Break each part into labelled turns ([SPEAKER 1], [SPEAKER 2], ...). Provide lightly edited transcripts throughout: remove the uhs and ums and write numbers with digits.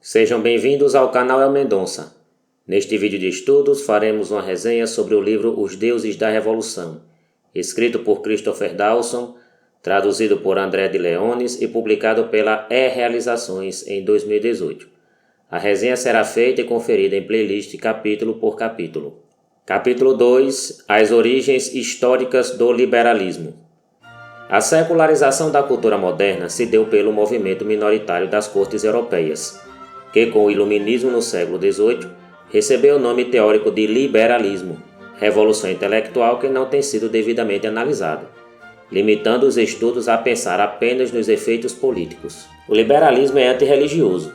[SPEAKER 1] Sejam bem-vindos ao canal El Mendonça. Neste vídeo de estudos faremos uma resenha sobre o livro Os Deuses da Revolução, escrito por Christopher Dawson, traduzido por André de Leones e publicado pela E-Realizações em 2018. A resenha será feita e conferida em playlist capítulo por capítulo. Capítulo 2. As origens históricas do liberalismo. A secularização da cultura moderna se deu pelo movimento minoritário das cortes europeias, que com o iluminismo no século XVIII recebeu o nome teórico de liberalismo, revolução intelectual que não tem sido devidamente analisado, limitando os estudos a pensar apenas nos efeitos políticos. O liberalismo é antirreligioso.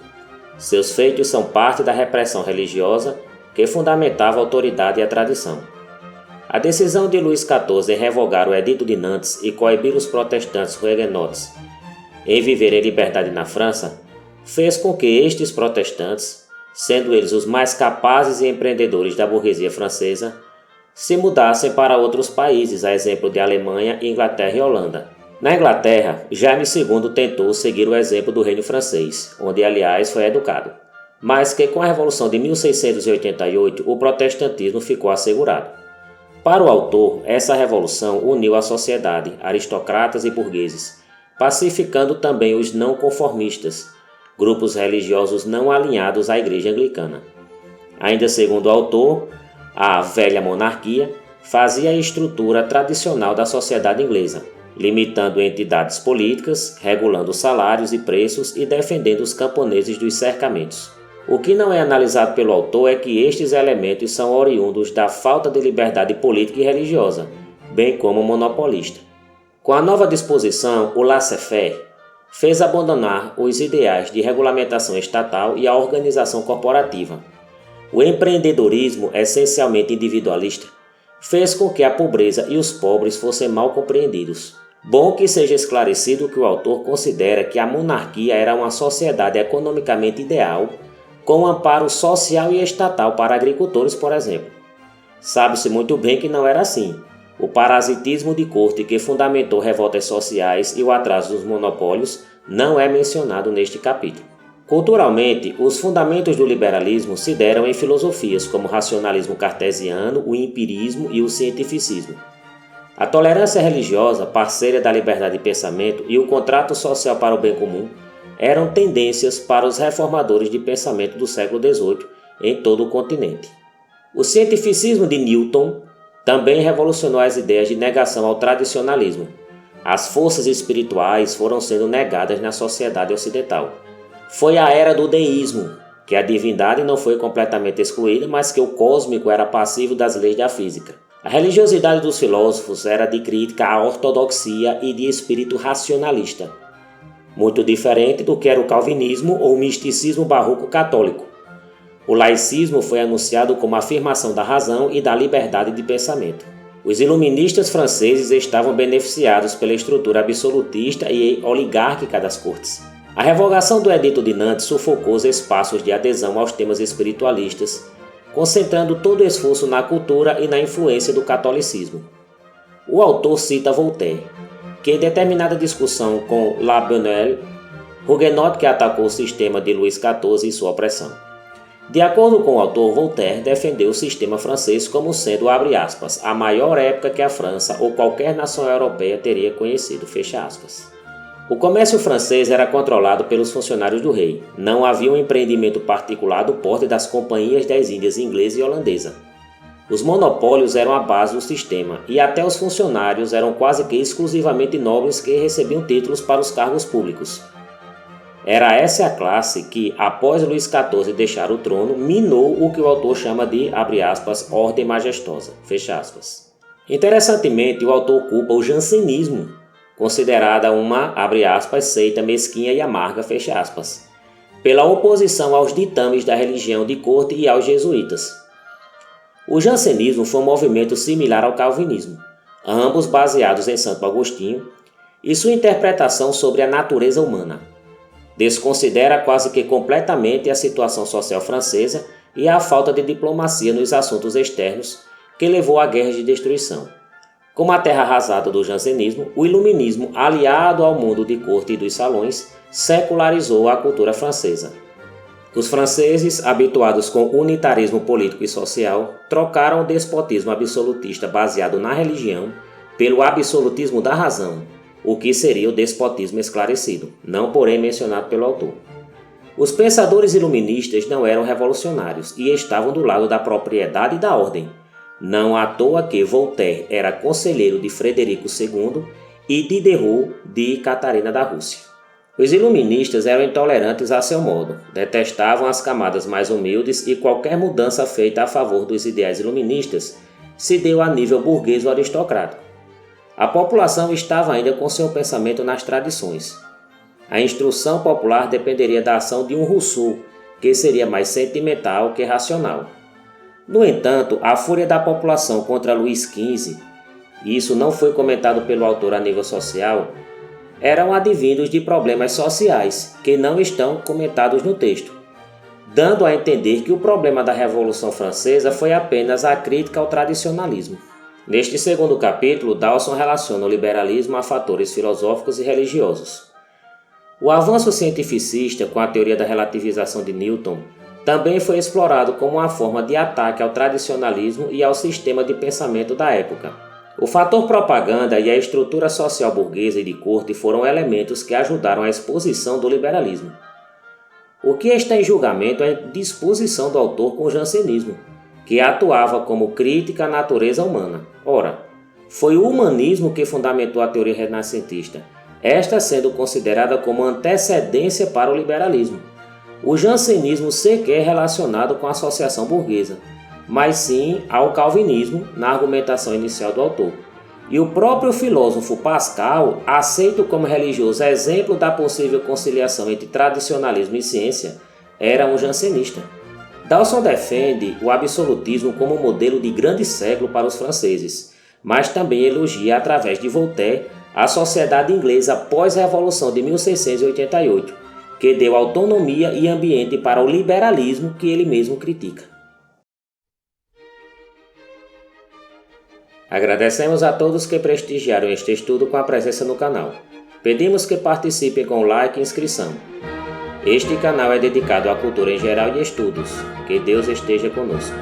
[SPEAKER 1] Seus feitos são parte da repressão religiosa que fundamentava a autoridade e a tradição. A decisão de Luís XIV em revogar o Edito de Nantes e coibir os protestantes huguenotes em viver em liberdade na França fez com que estes protestantes, sendo eles os mais capazes e empreendedores da burguesia francesa, se mudassem para outros países, a exemplo de Alemanha, Inglaterra e Holanda. Na Inglaterra, Jaime II tentou seguir o exemplo do reino francês, onde aliás foi educado, mas que com a Revolução de 1688 o protestantismo ficou assegurado. Para o autor, essa revolução uniu a sociedade, aristocratas e burgueses, pacificando também os não conformistas, grupos religiosos não alinhados à Igreja Anglicana. Ainda segundo o autor, a velha monarquia fazia a estrutura tradicional da sociedade inglesa, limitando entidades políticas, regulando salários e preços e defendendo os camponeses dos cercamentos. O que não é analisado pelo autor é que estes elementos são oriundos da falta de liberdade política e religiosa, bem como monopolista. Com a nova disposição, o laissez-faire fez abandonar os ideais de regulamentação estatal e a organização corporativa. O empreendedorismo, essencialmente individualista, fez com que a pobreza e os pobres fossem mal compreendidos. Bom que seja esclarecido que o autor considera que a monarquia era uma sociedade economicamente ideal, com amparo social e estatal para agricultores, por exemplo. Sabe-se muito bem que não era assim. O parasitismo de corte que fundamentou revoltas sociais e o atraso dos monopólios não é mencionado neste capítulo. Culturalmente, os fundamentos do liberalismo se deram em filosofias como o racionalismo cartesiano, o empirismo e o cientificismo. A tolerância religiosa, parceira da liberdade de pensamento, e o contrato social para o bem comum eram tendências para os reformadores de pensamento do século XVIII em todo o continente. O cientificismo de Newton também revolucionou as ideias de negação ao tradicionalismo. As forças espirituais foram sendo negadas na sociedade ocidental. Foi a era do deísmo, que a divindade não foi completamente excluída, mas que o cósmico era passivo das leis da física. A religiosidade dos filósofos era de crítica à ortodoxia e de espírito racionalista, muito diferente do que era o calvinismo ou o misticismo barroco católico. O laicismo foi anunciado como afirmação da razão e da liberdade de pensamento. Os iluministas franceses estavam beneficiados pela estrutura absolutista e oligárquica das cortes. A revogação do Edito de Nantes sufocou os espaços de adesão aos temas espiritualistas, concentrando todo o esforço na cultura e na influência do catolicismo. O autor cita Voltaire, que em determinada discussão com La Bonneuil, huguenote que atacou o sistema de Luís XIV e sua opressão. De acordo com o autor, Voltaire defendeu o sistema francês como sendo, abre aspas, a maior época que a França ou qualquer nação europeia teria conhecido, fecha aspas. O comércio francês era controlado pelos funcionários do rei. Não havia um empreendimento particular do porte das companhias das Índias inglesa e holandesa. Os monopólios eram a base do sistema e até os funcionários eram quase que exclusivamente nobres que recebiam títulos para os cargos públicos. Era essa a classe que, após Luís XIV deixar o trono, minou o que o autor chama de, abre aspas, ordem majestosa, fecha aspas. Interessantemente, o autor culpa o jansenismo, considerada uma, abre aspas, seita mesquinha e amarga, fecha aspas, pela oposição aos ditames da religião de corte e aos jesuítas. O jansenismo foi um movimento similar ao calvinismo, ambos baseados em Santo Agostinho e sua interpretação sobre a natureza humana. Desconsidera quase que completamente a situação social francesa e a falta de diplomacia nos assuntos externos que levou a guerras de destruição. Como a terra arrasada do jansenismo, o iluminismo, aliado ao mundo de corte e dos salões, secularizou a cultura francesa. Os franceses, habituados com o unitarismo político e social, trocaram o despotismo absolutista baseado na religião pelo absolutismo da razão, o que seria o despotismo esclarecido, não porém mencionado pelo autor. Os pensadores iluministas não eram revolucionários e estavam do lado da propriedade e da ordem. Não à toa que Voltaire era conselheiro de Frederico II e Diderot de Catarina da Rússia. Os iluministas eram intolerantes a seu modo, detestavam as camadas mais humildes e qualquer mudança feita a favor dos ideais iluministas se deu a nível burguês ou aristocrático. A população estava ainda com seu pensamento nas tradições. A instrução popular dependeria da ação de um Rousseau, que seria mais sentimental que racional. No entanto, a fúria da população contra Luís XV, e isso não foi comentado pelo autor a nível social, eram advindos de problemas sociais que não estão comentados no texto, dando a entender que o problema da Revolução Francesa foi apenas a crítica ao tradicionalismo. Neste segundo capítulo, Dawson relaciona o liberalismo a fatores filosóficos e religiosos. O avanço cientificista com a teoria da relativização de Newton também foi explorado como uma forma de ataque ao tradicionalismo e ao sistema de pensamento da época. O fator propaganda e a estrutura social burguesa e de corte foram elementos que ajudaram a exposição do liberalismo. O que está em julgamento é a disposição do autor com o jansenismo, que atuava como crítica à natureza humana. Ora, foi o humanismo que fundamentou a teoria renascentista, esta sendo considerada como antecedência para o liberalismo. O jansenismo sequer é relacionado com a associação burguesa, mas sim ao calvinismo na argumentação inicial do autor. E o próprio filósofo Pascal, aceito como religioso exemplo da possível conciliação entre tradicionalismo e ciência, era um jansenista. Dawson defende o absolutismo como modelo de grande século para os franceses, mas também elogia, através de Voltaire, a sociedade inglesa pós-revolução de 1688, que deu autonomia e ambiente para o liberalismo que ele mesmo critica. Agradecemos a todos que prestigiaram este estudo com a presença no canal. Pedimos que participem com like e inscrição. Este canal é dedicado à cultura em geral e estudos. Que Deus esteja conosco.